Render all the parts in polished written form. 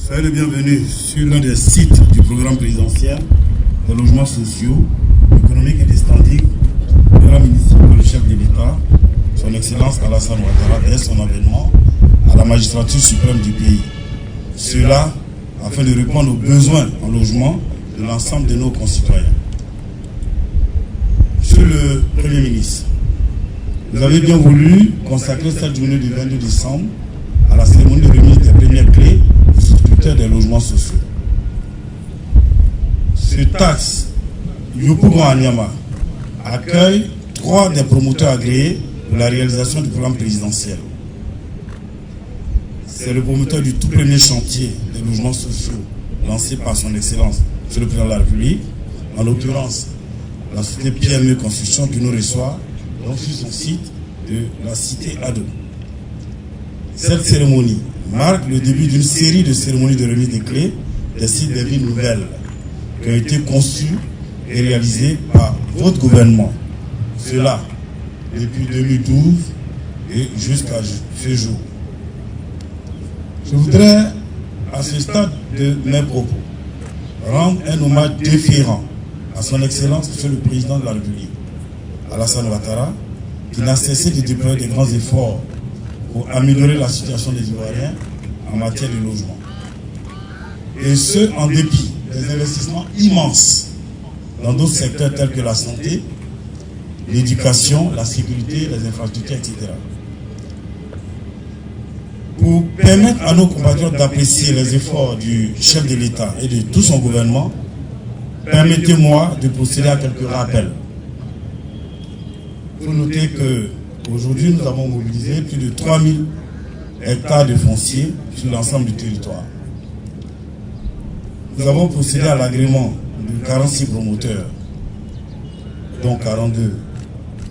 Soyez le bienvenu sur l'un des sites du programme présidentiel des logements sociaux, économiques et des standings de la ministre du chef de l'État, son Excellence Alassane Ouattara, dès son avènement à la magistrature suprême du pays. Cela afin de répondre aux besoins en logement de l'ensemble de nos concitoyens. Monsieur le Premier ministre, vous avez bien voulu consacrer cette journée du 22 décembre à la cérémonie de remise des premières clés du souscripteur des logements sociaux. Ce taxe, Yopougon Anyama, accueille 3 des promoteurs agréés pour la réalisation du programme présidentiel. C'est le promoteur du tout premier chantier des logements sociaux lancé par son Excellence, Monsieur le Président de la République, en l'occurrence la société PME Construction qui nous reçoit donc sur son site de la cité Ado. Cette cérémonie marque le début d'une série de cérémonies de remise des clés des sites des villes nouvelles qui ont été conçues et réalisées par votre gouvernement. Cela depuis 2012 et jusqu'à ce jour. Je voudrais, à ce stade de mes propos, rendre un hommage déférent à son Excellence, Monsieur le Président de la République, Alassane Ouattara, qui n'a cessé de déployer de grands efforts pour améliorer la situation des Ivoiriens en matière de logement. Et ce, en dépit des investissements immenses dans d'autres secteurs tels que la santé, l'éducation, la sécurité, les infrastructures, etc. Pour permettre à nos compatriotes d'apprécier les efforts du chef de l'État et de tout son gouvernement, permettez-moi de procéder à quelques rappels. Il faut noter qu'aujourd'hui, nous avons mobilisé plus de 3000 hectares de foncier sur l'ensemble du territoire. Nous avons procédé à l'agrément de 46 promoteurs, dont 42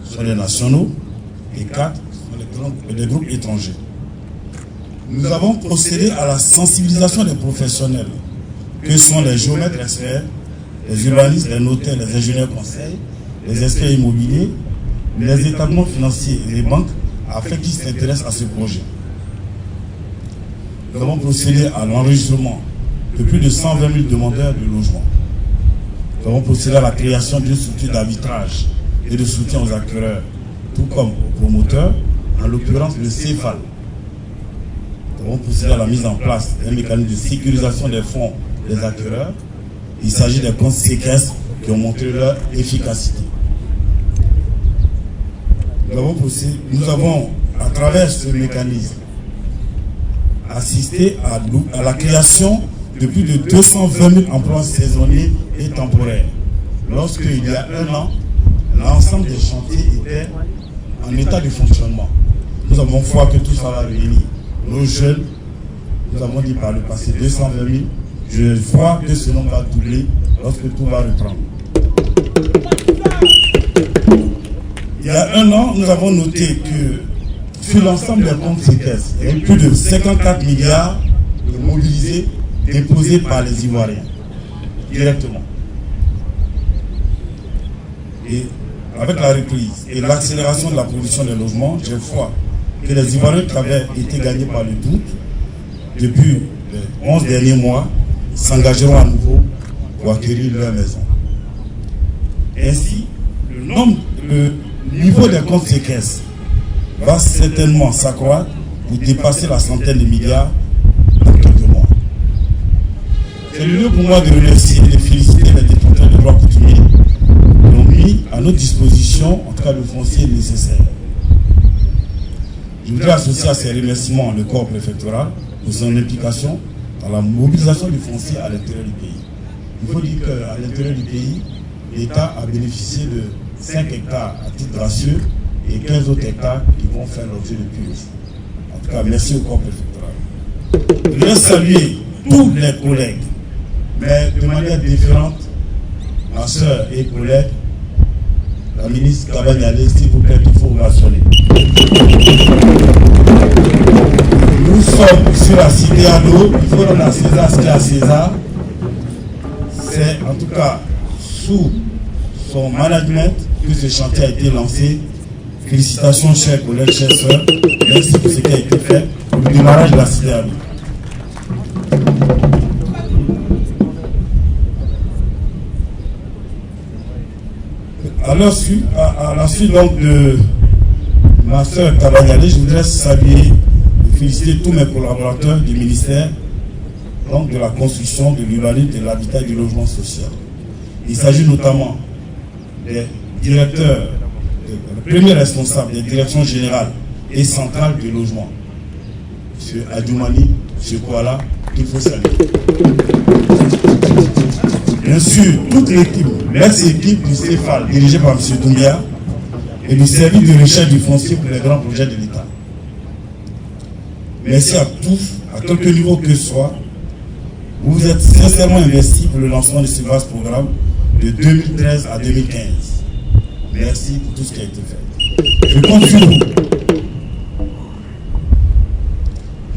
sont les nationaux et 4 sont des groupes étrangers. Nous avons procédé à la sensibilisation des professionnels, que sont les géomètres experts, les urbanistes, les notaires, les ingénieurs conseils, les experts immobiliers, les établissements financiers et les banques, afin qu'ils s'intéressent à ce projet. Nous avons procédé à l'enregistrement de plus de 120 000 demandeurs de logement. Nous avons procédé à la création d'une structure d'arbitrage et de soutien aux acquéreurs, tout comme aux promoteurs, en l'occurrence le CEFAL. Nous avons procédé à la mise en place d'un mécanisme de sécurisation des fonds des acquéreurs. Il s'agit des comptes séquestres qui ont montré leur efficacité. Nous avons, à travers ce mécanisme, assisté à la création de plus de 220 000 emplois saisonniers et temporaires. Lorsqu'il y a un an, l'ensemble des chantiers étaient en état de fonctionnement. Nous avons foi que tout ça va réunir. Nos jeunes, nous avons dit par le passé 220 000. Je crois que ce nombre va doubler lorsque tout va reprendre. Il y a un an, nous avons noté que sur l'ensemble des comptes séquestres, il y a eu plus de 54 milliards de mobilisés déposés par les Ivoiriens, directement. Et avec la reprise et l'accélération de la production des logements, j'ai foi que les Ivoiriens qui avaient été gagnés par le doute depuis les 11 derniers mois s'engageront à nouveau pour acquérir leur maison. Ainsi, le niveau des comptes séquestres va certainement s'accroître pour dépasser la centaine de milliards dans quelques mois. C'est le lieu pour moi de remercier et de féliciter les détenteurs de droits coutumiers qui ont mis à notre disposition, en tout cas, le foncier nécessaire. Je voudrais associer à ces remerciements le corps préfectoral pour son implication dans la mobilisation du foncier à l'intérieur du pays. Il faut dire qu'à l'intérieur du pays, l'État a bénéficié de 5 hectares à titre gracieux et 15 autres hectares qui vont faire l'objet de puces. En tout cas, merci au corps préfectoral. Je voudrais saluer tous les collègues, mais de manière différente, ma soeur et collègue, la ministre Kabanyale, s'il vous plaît, il faut rationner. Nous sommes sur la cité Ado, il faut rendre à César ce qu'il y a à César. C'est en tout cas sous son management que ce chantier a été lancé. Félicitations, chers collègues, chers soeurs. Merci pour ce qui a été fait pour le démarrage de la cité Ado. À la suite donc de ma soeur Tabanyale, je voudrais saluer et féliciter tous mes collaborateurs du ministère donc de la construction, de l'urbanisme, de l'habitat et du logement social. Il s'agit notamment des directeurs, le premier responsable des directions générales et centrales du logement, M. Adjoumani, M. Kouala, qu'il faut saluer. Bien sûr, toute l'équipe, l'ex-équipe du CEFAL, dirigée par M. Doumbia, et du service de recherche du foncier pour les grands projets de l'État. Merci à tous, à quelque niveau que ce soit. Vous vous êtes sincèrement investis pour le lancement de ce vaste programme de 2013 à 2015. Merci pour tout ce qui a été fait. Je compte sur vous.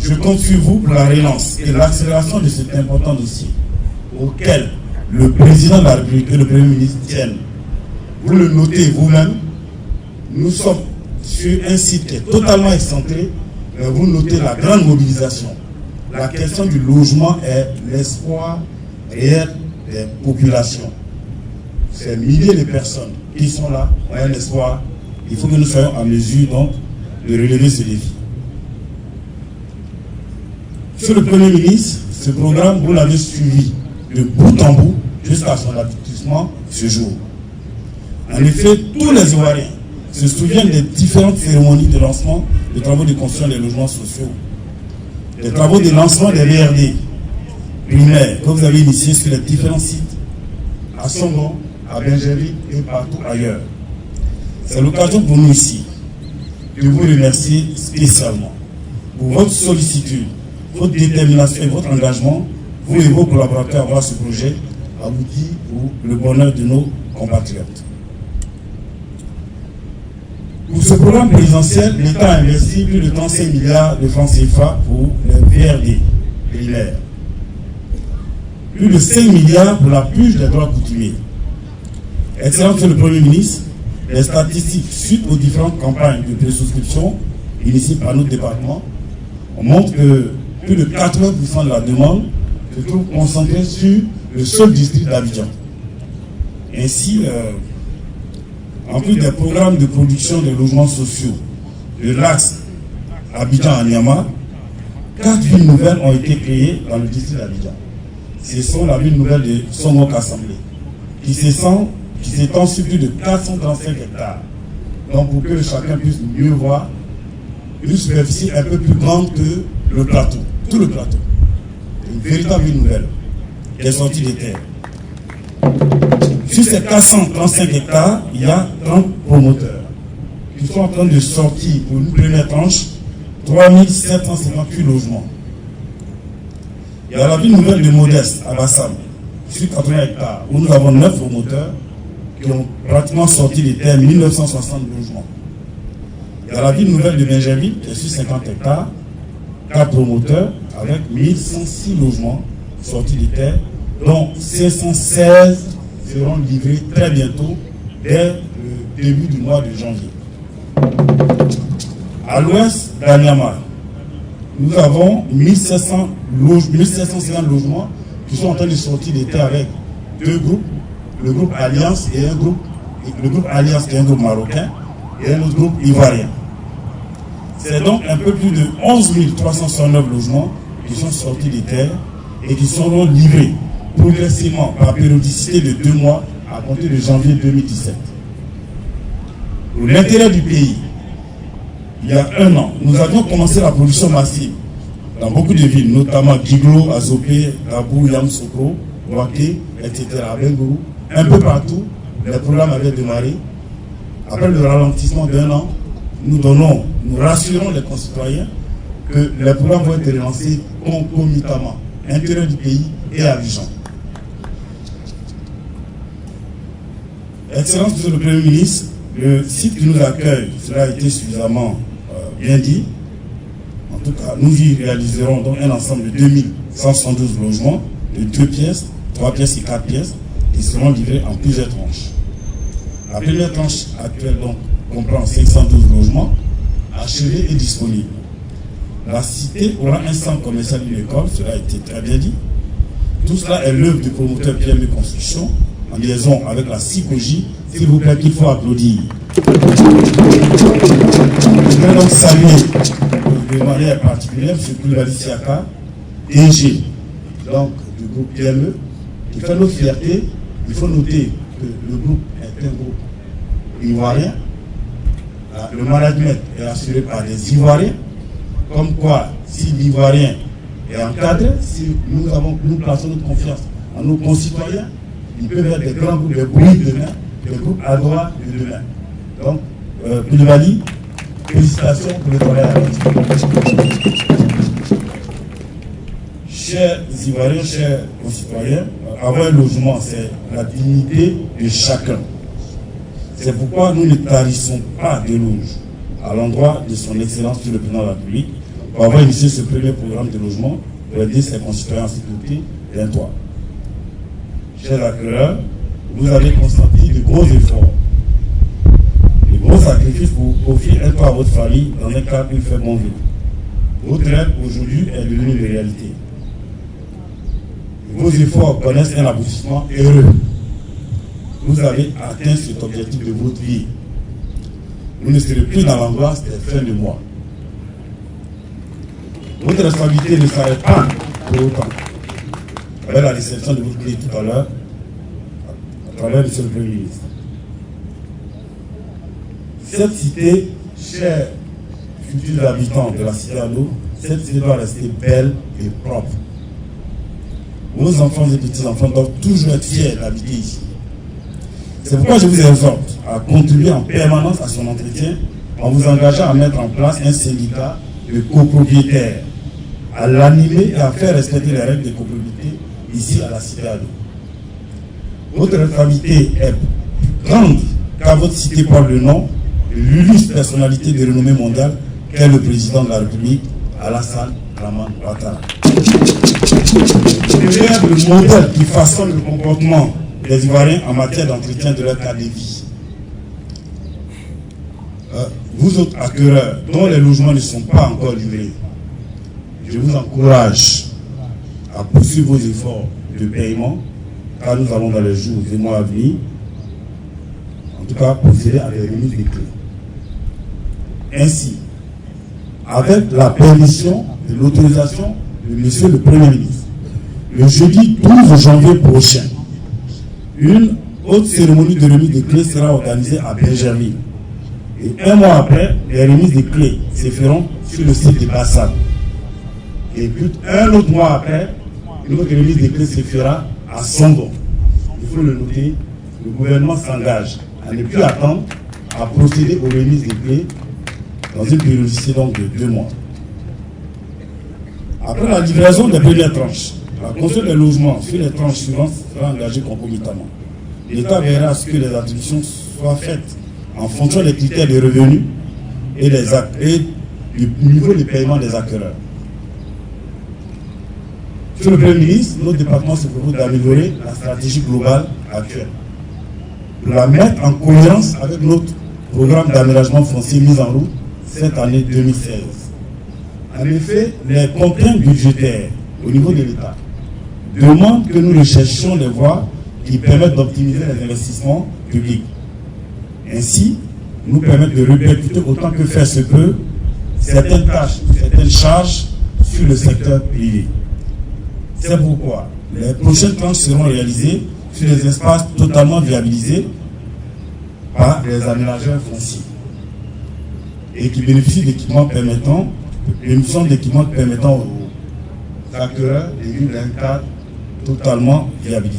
Je compte sur vous pour la relance et l'accélération de cet important dossier auquel le président de la République et le Premier ministre tiennent. Vous le notez vous-même, nous sommes sur un site qui est totalement excentré, mais vous notez la grande mobilisation. La question du logement est l'espoir réel des populations. Ces milliers de personnes qui sont là ont un espoir. Il faut que nous soyons en mesure donc de relever ce défi. Monsieur le Premier ministre, ce programme, vous l'avez suivi de bout en bout jusqu'à son aboutissement ce jour. En effet, tous les Ivoiriens se souviennent des différentes cérémonies de lancement des travaux de construction des logements sociaux, des travaux de lancement des VRD primaires que vous avez initiés sur les différents sites, à Songo, à Benjerville et partout ailleurs. C'est l'occasion pour nous ici de vous remercier spécialement pour votre sollicitude, votre détermination et votre engagement, vous et vos collaborateurs à voir ce projet abouti pour le bonheur de nos compatriotes. Pour ce programme présidentiel, l'État a investi plus de 35 milliards de francs CFA pour les VRD primaires. Plus de 5 milliards pour la purge des droits coutumiers. Excellent Monsieur le Premier ministre, les statistiques suite aux différentes campagnes de présouscription initiées par notre département montrent que plus de 80% de la demande se trouve concentrée sur le seul district d'Abidjan. Ainsi, en plus des programmes de production de logements sociaux de l'axe Abidjan-Anyama, 4 villes nouvelles ont été créées dans le district d'Abidjan. Ce sont la ville nouvelle de Songok-Assemblée, qui s'étend sur plus de 435 hectares. Donc pour que chacun puisse mieux voir, une superficie un peu plus grande que le plateau, tout le plateau. Une véritable ville nouvelle qui est sortie des terres. Sur ces 435 hectares, il y a 30 promoteurs qui sont en train de sortir pour une première tranche 3758 logements. Il y a la ville nouvelle de Modeste à Bassam, sur 80 hectares, où nous avons 9 promoteurs qui ont pratiquement sorti des terres 1960 logements. Il y a la ville nouvelle de Benjerville, qui est sur 50 hectares, 4 promoteurs avec 1106 logements sortis des terres, dont 516 seront livrés très bientôt, dès le début du mois de janvier. À l'ouest d'Anyama, nous avons 1750 logements qui sont en train de sortir des terres avec 2 groupes, le groupe Alliance et le groupe Alliance qui est un groupe marocain et un autre groupe ivoirien. C'est donc un peu plus de 11 369 logements qui sont sortis des terres et qui seront livrés progressivement par périodicité de 2 mois à compter de janvier 2017. Pour l'intérêt du pays, il y a 1 an, nous avions commencé la production massive dans beaucoup de villes, notamment Giglo, Azopé, Gabou, Yamsokro, Ouaké, etc., à Bengourou, un peu partout, les programmes avaient démarré. Après le ralentissement d'1 an, nous rassurons les concitoyens que les programmes vont être relancés concomitamment, intérieur du pays et à Abidjan. Excellence, Monsieur le Premier ministre, le site qui nous accueille, cela a été suffisamment bien dit. En tout cas, nous y réaliserons donc un ensemble de 2172 logements de 2 pièces, 3 pièces et 4 pièces qui seront livrés en plusieurs tranches. La première tranche actuelle donc comprend 512 logements achevés et disponibles. La cité aura un centre commercial et une école, cela a été très bien dit. Tout cela est l'œuvre du promoteur PME Construction en liaison avec la CICOJ, s'il vous plaît, qu'il faut applaudir. Je voudrais donc saluer de manière particulière M. Koulibaly Siaka, DG donc, du groupe PME, qui fait notre fierté. Il faut noter que le groupe est un groupe ivoirien. Le management est assuré par des Ivoiriens. Comme quoi, si l'Ivoirien est encadré, si nous plaçons notre confiance en nos concitoyens, ils peuvent être des grands groupes de bruit de demain, des groupes à droite de demain. Donc, Koulibaly, félicitations pour le travail à Chers Ivoiriens, chers concitoyens, avoir un logement, c'est la dignité de chacun. C'est pourquoi nous ne tarissons pas d'éloges à l'endroit de son excellence sur le président de la République pour avoir initié ce premier programme de logement pour aider ses concitoyens en sécurité d'un toit. Chers acquéreurs, vous avez consenti de gros efforts, de gros sacrifices pour offrir un toit à votre famille dans un cadre où il fait bon vivre. Votre rêve aujourd'hui est devenu une réalité. Vos efforts connaissent un aboutissement heureux. Vous avez atteint cet objectif de votre vie. Vous ne serez plus dans l'angoisse des fins de mois. Votre responsabilité ne s'arrête pas pour autant. Avec la réception de votre clé tout à l'heure, à travers M. le Premier ministre. Cette cité, chers futurs habitants de la cité à l'eau, cette cité doit rester belle et propre. Vos enfants et petits-enfants doivent toujours être fiers d'habiter ici. C'est pourquoi je vous exhorte à contribuer en permanence à son entretien en vous engageant à mettre en place un syndicat de copropriétaires, à l'animer et à faire respecter les règles de copropriété ici à la cité à l'eau. Votre responsabilité est grande car votre cité porte le nom de l'illustre personnalité de renommée mondiale qu'est le président de la République, Alassane Dramane Ouattara. C'est le modèle qui façonne le comportement des Ivoiriens en matière d'entretien de leur cadre de vie. Vous autres acquéreurs dont les logements ne sont pas encore livrés, je vous encourage à poursuivre vos efforts de paiement car nous allons dans les jours et mois à venir, en tout cas procéder à des remises des clés. Ainsi, avec la permission et l'autorisation de M. le Premier ministre, le jeudi 12 janvier prochain, une haute cérémonie de remise des clés sera organisée à Bergerville. Et un mois après, les remises des clés se feront sur le site de Bassam. Et puis un autre mois après, une autre remise des clés se fera à Songo. Il faut le noter, le gouvernement s'engage à ne plus attendre à procéder aux remises des clés dans une périodicité donc de 2 mois. Après la livraison des premières tranches, la construction des logements sur les tranches suivantes sera engagée concomitamment. L'État verra à ce que les attributions soient faites en fonction des critères de revenus et du niveau de paiement des acquéreurs. Sur le Premier ministre, notre département se propose d'améliorer la stratégie globale actuelle, pour la mettre en cohérence avec notre programme d'aménagement foncier mis en route cette année 2016. En effet, les contraintes budgétaires au niveau de l'État demandent que nous recherchions des voies qui permettent d'optimiser les investissements publics. Ainsi, nous permettent de répercuter autant que faire se peut certaines tâches, certaines charges sur le secteur privé. C'est pourquoi les prochaines tranches seront réalisées sur des espaces totalement viabilisés par des aménageurs fonciers et qui bénéficient d'équipements permettant l'émission d'équipements permettant aux acquéreurs de vivre dans un cadre totalement viabilisé.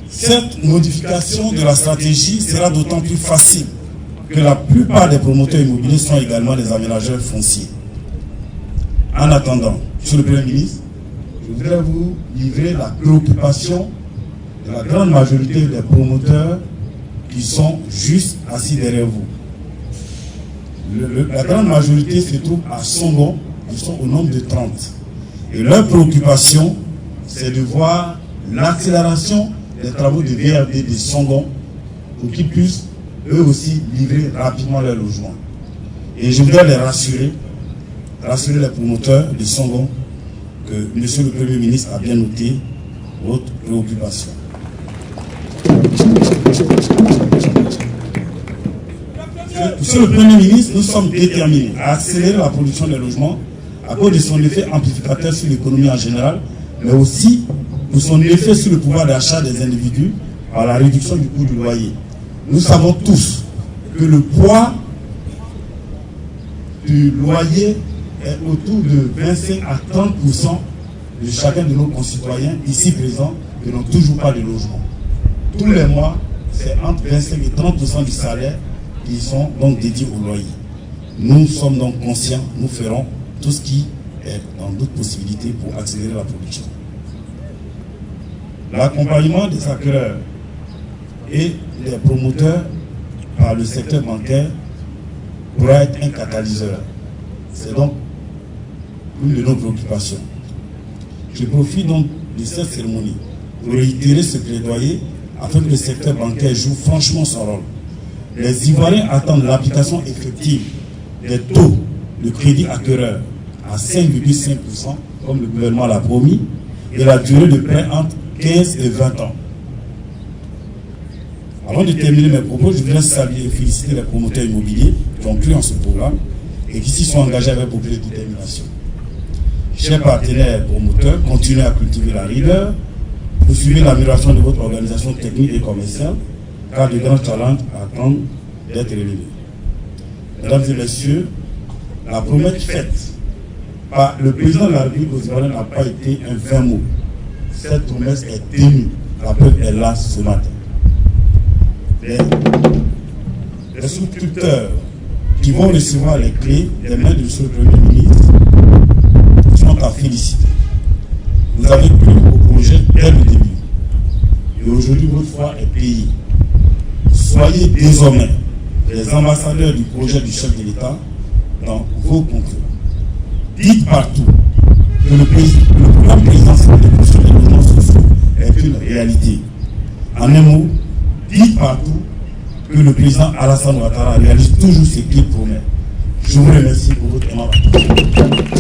Cette modification de la stratégie sera d'autant plus facile que la plupart des promoteurs immobiliers sont également des aménageurs fonciers. En attendant, Monsieur le Premier ministre, je voudrais vous livrer la préoccupation de la grande majorité des promoteurs qui sont juste assis derrière vous. La grande majorité se trouve à Songo, ils sont au nombre de 30. Et leur préoccupation, c'est de voir l'accélération des travaux de VRD de Songo pour qu'ils puissent eux aussi livrer rapidement leur logement. Et je voudrais les rassurer les promoteurs de Songo que M. le Premier ministre a bien noté votre préoccupation. Monsieur le Premier ministre, nous sommes déterminés à accélérer la production des logements à cause de son effet amplificateur sur l'économie en général, mais aussi pour son effet sur le pouvoir d'achat des individus par la réduction du coût du loyer. Nous savons tous que le poids du loyer est autour de 25 à 30% de chacun de nos concitoyens ici présents qui n'ont toujours pas de logement. Tous les mois, c'est entre 25 et 30% du salaire qui sont donc dédiés au loyer. Nous sommes donc conscients, nous ferons tout ce qui est dans d'autres possibilités pour accélérer la production. L'accompagnement des acquéreurs et des promoteurs par le secteur bancaire pourra être un catalyseur. C'est donc une de nos préoccupations. Je profite donc de cette cérémonie pour réitérer ce plaidoyer afin que le secteur bancaire joue franchement son rôle. Les Ivoiriens attendent l'application effective des taux de crédit acquéreur à 5,5%, comme le gouvernement l'a promis, et la durée de prêt entre 15 et 20 ans. Avant de terminer mes propos, je voudrais saluer et féliciter les promoteurs immobiliers qui ont cru en ce programme et qui s'y sont engagés avec beaucoup de détermination. Chers partenaires promoteurs, continuez à cultiver la rigueur, poursuivez l'amélioration de votre organisation technique et commerciale, car de grands challenges attendent d'être relevés. Mesdames et messieurs, la promesse faite par le président de la République aux Ivoiriens n'a pas été un vain mot. Cette promesse est tenue. La preuve est là ce matin. Les souscripteurs qui vont recevoir les clés des mains de ce Premier ministre sont à féliciter. Vous avez cru au projet dès le début. Et aujourd'hui, votre foi est payée. Soyez désormais les ambassadeurs du projet du chef de l'État dans vos concurrents. Dites partout que le programme présidentiel de construction des logements sociaux est une réalité. En un mot, dites partout que le président Alassane Ouattara réalise toujours ce qu'il promet. Je vous remercie pour votre aimable attention.